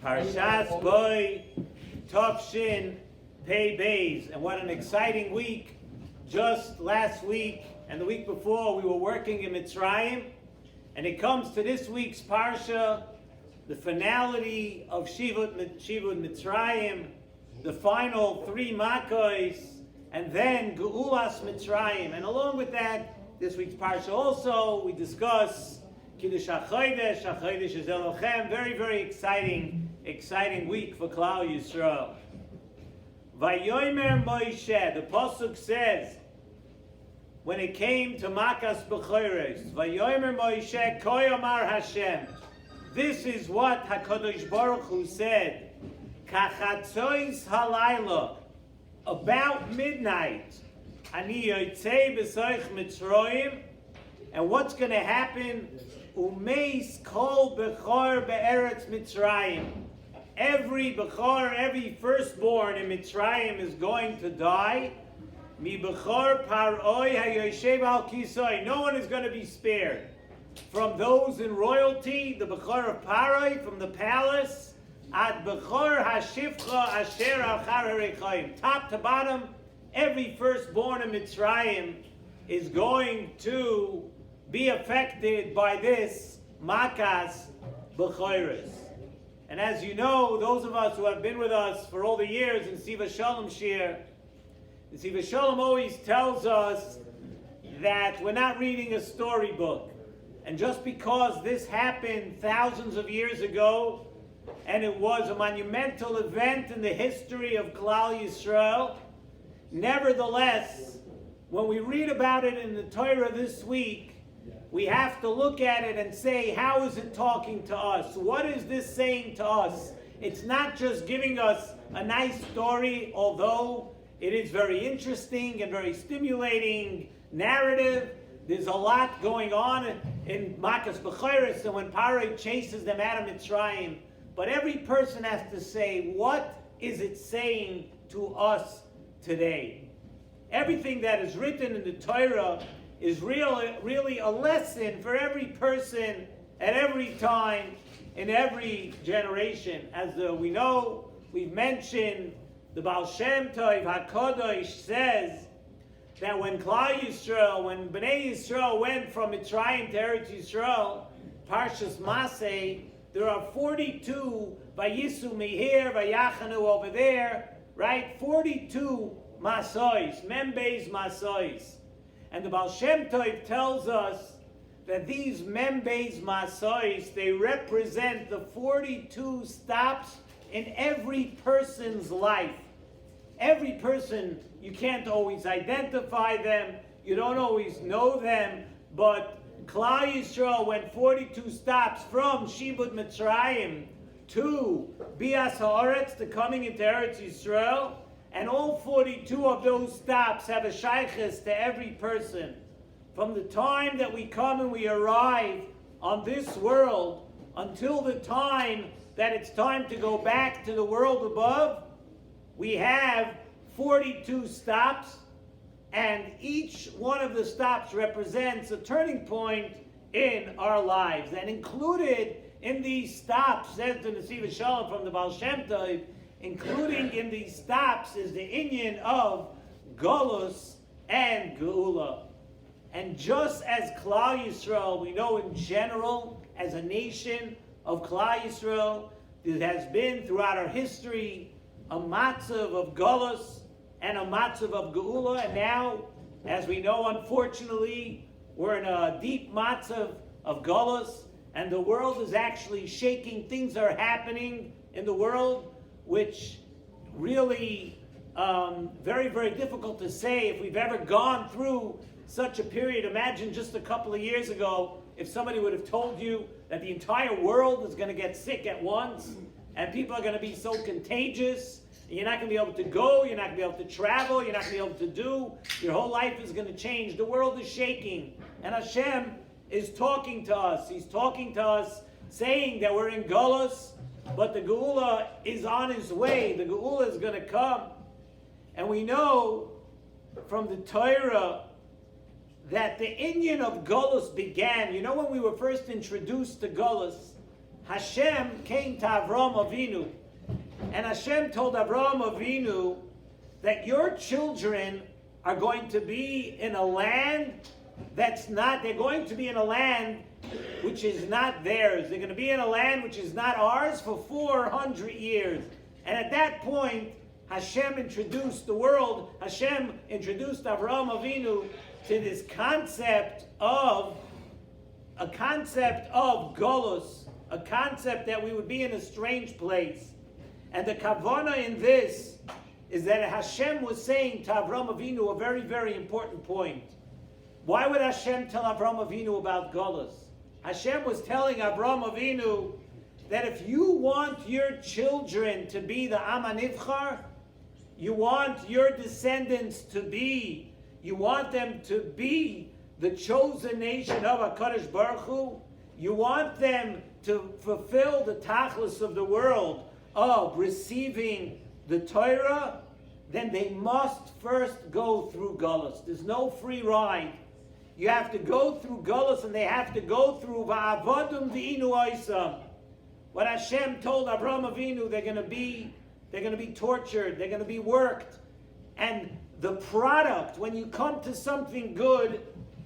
Parshas Boy Tov Pei Beis. And what an exciting week. Just last week and the week before we were working in Mitzrayim. And it comes to this week's Parsha, the finality of Shivut Mitzrayim, the final 3 Makos, and then Geulas Mitzrayim. And along with that, this week's Parsha also, we discuss Kiddush HaChodesh, HaChodesh is Elochem. Very, very exciting week for Klal Yisrael. Vayomer Moshe, the Pasuk says, when it came to Makas B'chores, Vayomer Moshe, Koyomar Hashem. This is what HaKadosh Baruch Hu said, Kachatzois Halayla, about midnight, Ani Yotzei B'soich Mitzrayim, and what's going to happen? Umeis kol bechor be'eretz Mitzrayim. Every bechor, every firstborn in Mitzrayim is going to die. Mi bechor paroi hayoshev al kisoi. No one is going to be spared. From those in royalty, the bechor of Paroi, from the palace, ad bechor hashivcha asher al charerechaim. Top to bottom, every firstborn in Mitzrayim is going to be affected by this Makas B'chores. And as you know, those of us who have been with us for all the years in Nesivos Shalom Shir, Nesivos Shalom always tells us that we're not reading a storybook. And just because this happened thousands of years ago, and it was a monumental event in the history of Klal Yisrael, nevertheless, when we read about it in the Torah this week, we have to look at it and say, how is it talking to us? What is this saying to us? It's not just giving us a nice story, although it is very interesting and very stimulating narrative. There's a lot going on in Makas B'chores, and when Paroi chases them out of Mitzrayim. But every person has to say, what is it saying to us today? Everything that is written in the Torah is really a lesson for every person at every time, in every generation. As we know, we've mentioned, the Baal Shem Tov HaKadosh says that when Klal Yisrael, when Bnei Yisrael went from Mitzrayim to Eretz Yisrael, Parshas Maseh, there are 42 Vayisu Mehir, Vayachanu over there, right? 42 Masois, Membeis Masois. And the Baal Shem Tov tells us that these Membeis Masois, they represent the 42 stops in every person's life. Every person, you can't always identify them, you don't always know them, but Klal Yisrael went 42 stops from Shivut Mitzrayim to Bias Haaretz, to coming into Eretz Yisrael. And all 42 of those stops have a shaykhis to every person. From the time that we come and we arrive on this world until the time that it's time to go back to the world above, we have 42 stops, and each one of the stops represents a turning point in our lives. And included in these stops, says the Nesivos Shalom from the Baal Shem Tov, including in these stops is the inyan of Golus and Geula. And just as Klal Yisrael, we know in general, as a nation of Klal Yisrael, there has been throughout our history a matzav of Golus and a matzav of Geula. And now, as we know, unfortunately, we're in a deep matzav of Golus, and the world is actually shaking. Things are happening in the world which really very, very difficult to say if we've ever gone through such a period. Imagine just a couple of years ago if somebody would have told you that the entire world is going to get sick at once and people are going to be so contagious. You're not going to be able to go, you're not going to be able to travel, you're not going to be able to do, your whole life is going to change. The world is shaking. And Hashem is talking to us. He's talking to us saying that we're in Golus, but the Geula is on his way. The Geula is going to come. And we know from the Torah that the inyan of Golus began. You know, when we were first introduced to Golus, Hashem came to Avraham Avinu, and Hashem told Avraham Avinu that your children are going to be in a land they're going to be in a land which is not theirs. They're going to be in a land which is not ours for 400 years. And at that point, Hashem introduced Avraham Avinu to this concept of Golus, a concept that we would be in a strange place. And the kavanah in this is that Hashem was saying to Avraham Avinu a very, very important point. Why would Hashem tell Avraham Avinu about Golus? Hashem was telling Avraham Avinu that if you want your children to be the Am HaNivchar, you want your descendants you want them to be the chosen nation of HaKadosh Baruch Hu, you want them to fulfill the tachlis of the world of receiving the Torah, then they must first go through Golus. There's no free ride. You have to go through Golus, and they have to go through Va'avadum V'inu Oisam. What Hashem told Avraham Avinu, they're going to be tortured, they're going to be worked. And the product, when you come to something good,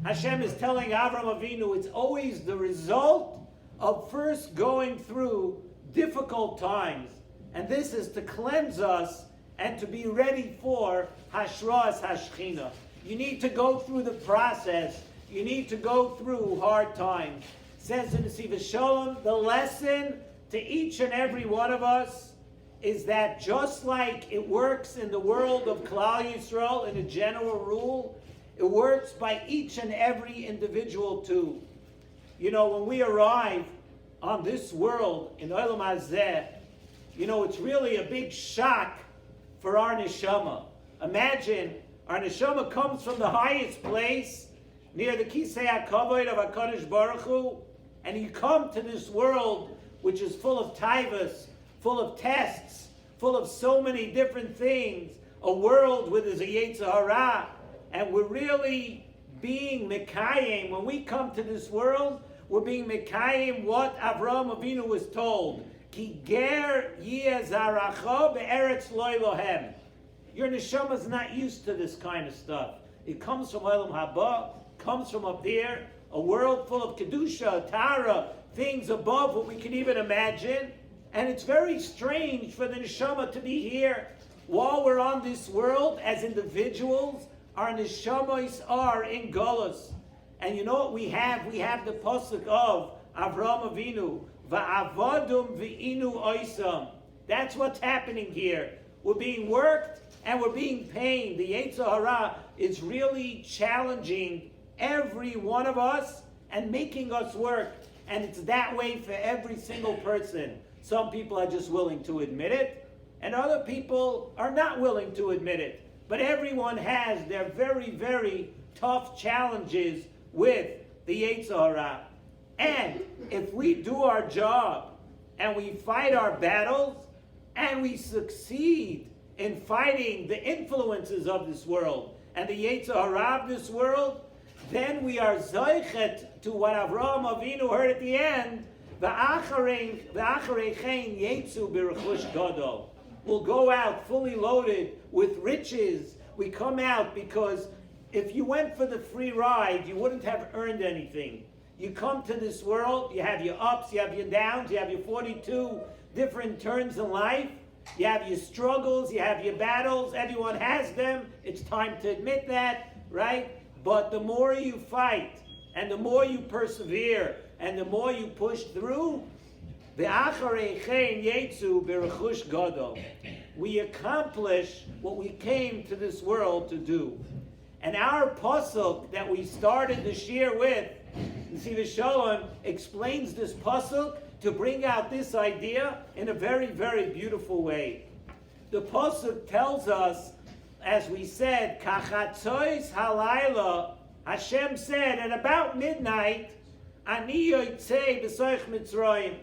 Hashem is telling Avraham Avinu, it's always the result of first going through difficult times. And this is to cleanse us and to be ready for Hashras Hashchina. You need to go through the process. You need to go through hard times. It says in Nesivos Shalom, the lesson to each and every one of us is that just like it works in the world of Klal Yisrael in a general rule, it works by each and every individual too. You know, when we arrive on this world in Olam Hazeh, you know, it's really a big shock for our neshama. Imagine our neshama comes from the highest place, near the Kisei HaKavod of HaKadosh Baruch Hu, and you come to this world which is full of taivas, full of tests, full of so many different things, a world where there's a Yetzer Hara, and we're really being Mekayim. When we come to this world, we're being Mekayim what Avraham Avinu was told. Ki ger yeh zaracha be'eretz lo Elohem. Your neshama is not used to this kind of stuff. It comes from Olam Haba, comes from up there, a world full of Kedusha, Tara, things above what we can even imagine. And it's very strange for the neshama to be here. While we're on this world as individuals, our neshamas are in Golus. And you know what we have? We have the pasuk of Avraham Avinu, Va'avadum V'inu Oisam. That's what's happening here. We're being worked and we're being pained. The Yetzer Hara is really challenging every one of us and making us work. And it's that way for every single person. Some people are just willing to admit it, and other people are not willing to admit it. But everyone has their very, very tough challenges with the Yetzer Hara. And if we do our job and we fight our battles and we succeed in fighting the influences of this world and the Yetzer Hara of this world, then we are zoichet to what Avraham Avinu heard at the end. We'll go out fully loaded with riches. We come out because if you went for the free ride, you wouldn't have earned anything. You come to this world, you have your ups, you have your downs, you have your 42 different turns in life. You have your struggles, you have your battles, everyone has them. It's time to admit that, right? But the more you fight, and the more you persevere, and the more you push through, we accomplish what we came to this world to do. And our pasuk that we started this year with, Nesivos Shalom, explains this pasuk to bring out this idea in a very, very beautiful way. The pasuk tells us, as we said, Kachatzois halayla, Hashem said, at about midnight, Ani yotzei b'soich Mitzrayim,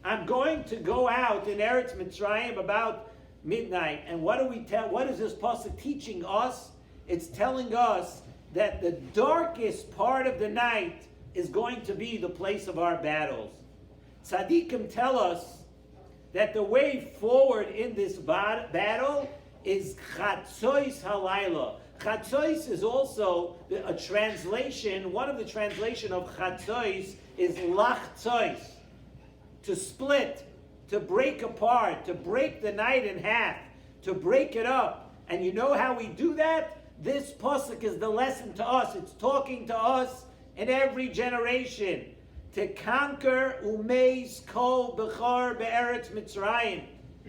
I'm going to go out in Eretz Mitzrayim about midnight. And what is this pasuk teaching us? It's telling us that the darkest part of the night is going to be the place of our battles. Tzaddikim tell us that the way forward in this battle is Chatzois Halayla. Chatzois is also a translation. One of the translation of Chatzois is Lachzois, to split, to break apart, to break the night in half, to break it up. And you know how we do that? This pasuk is the lesson to us. It's talking to us in every generation. To conquer umeis kol bechar be'eretz Mitzrayim.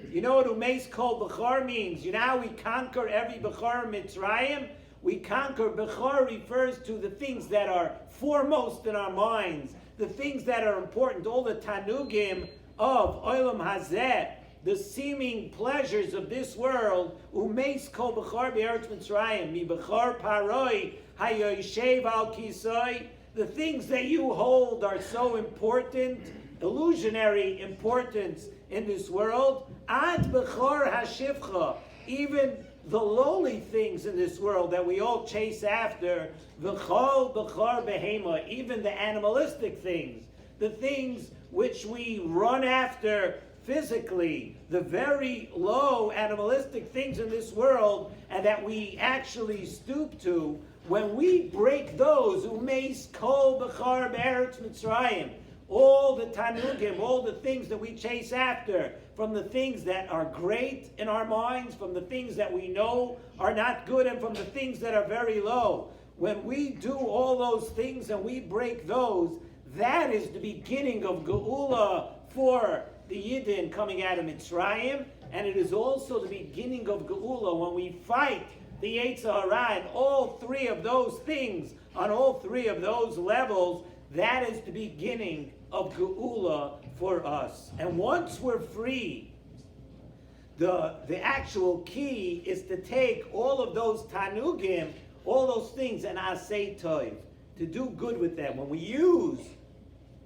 You know what umeis kol bechar means? You know how we conquer every bechar in Mitzrayim? We conquer, bechar refers to the things that are foremost in our minds, the things that are important, all the tanugim of olam hazeh, the seeming pleasures of this world. Umeis kol bechar be'eretz Mitzrayim, mi bechar paroi hayoyshev al kisoi. The things that you hold are so important, illusionary importance in this world. Ad bechor hashivcha, even the lowly things in this world that we all chase after. V'chol bechor behema, even the animalistic things, the things which we run after physically, the very low animalistic things in this world, and that we actually stoop to. When we break those, umeis kol bechar be'eretz Mitzrayim, all the tanugim, all the things that we chase after, from the things that are great in our minds, from the things that we know are not good, and from the things that are very low. When we do all those things and we break those, that is the beginning of Geula for the Yidden coming out of Mitzrayim, and it is also the beginning of Geula when we fight the Yetzer Hara, and all three of those things, on all three of those levels, that is the beginning of Geula for us. And once we're free, the actual key is to take all of those tanugim, all those things, and asay toiv, to do good with them. When we use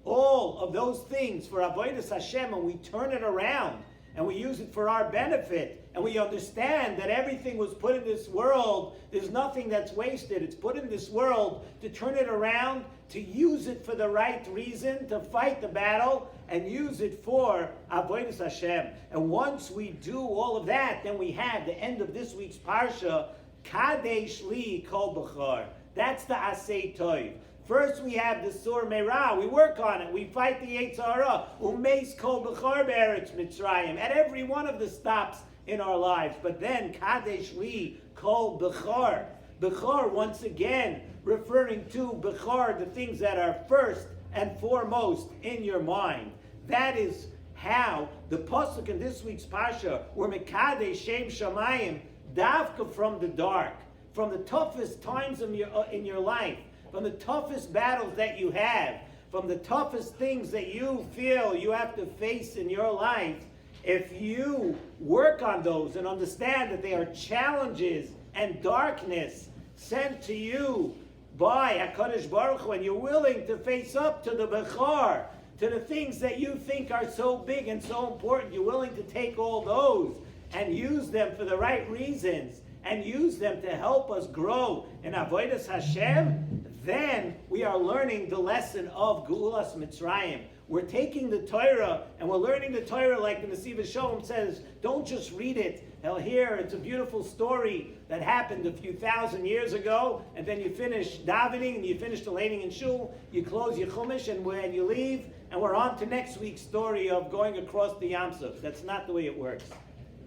all of those things for avodas Hashem, and we turn it around, and we use it for our benefit, and we understand that everything was put in this world, there's nothing that's wasted. It's put in this world to turn it around, to use it for the right reason, to fight the battle, and use it for avodas Hashem. And once we do all of that, then we have the end of this week's parsha, Kadesh Li Kol Bechar. That's the Asay Toiv. First we have the Sur Meirah, we work on it, we fight the Yetzer Hara, Umeis Kol Bechar Be'eretz Mitzrayim, at every one of the stops in our lives. But then Kadesh Li Kol Bechar. Bechar, once again, referring to Bechar, the things that are first and foremost in your mind. That is how the pasuk in this week's parsha, where Mekadesh Shem Shamayim, Davka from the dark, from the toughest times in your life, from the toughest battles that you have, from the toughest things that you feel you have to face in your life, if you work on those and understand that they are challenges and darkness sent to you by HaKadosh Baruch Hu, and you're willing to face up to the Bechar, to the things that you think are so big and so important, you're willing to take all those and use them for the right reasons, and use them to help us grow in Avodas Hashem, then we are learning the lesson of Geulas Mitzrayim. We're taking the Torah and we're learning the Torah like the Nesivos Shalom says. Don't just read it. Hell, here it's a beautiful story that happened a few thousand years ago, and then you finish davening and you finish the laning in shul, you close your chumash, and when you leave, and we're on to next week's story of going across the Yam Suf. That's not the way it works.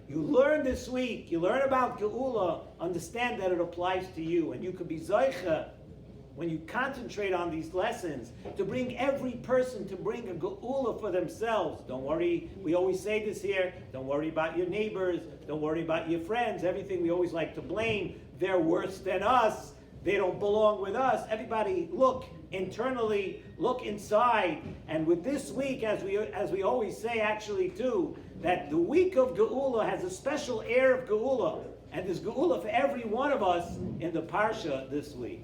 You learn this week, you learn about Geula, understand that it applies to you, and you could be Zoicha when you concentrate on these lessons, to bring every person to bring a geula for themselves. Don't worry, we always say this here, don't worry about your neighbors, don't worry about your friends, everything we always like to blame. They're worse than us, they don't belong with us. Everybody look internally, look inside. And with this week, as we always say actually too, that the week of geula has a special air of geula, and there's geula for every one of us in the parsha this week.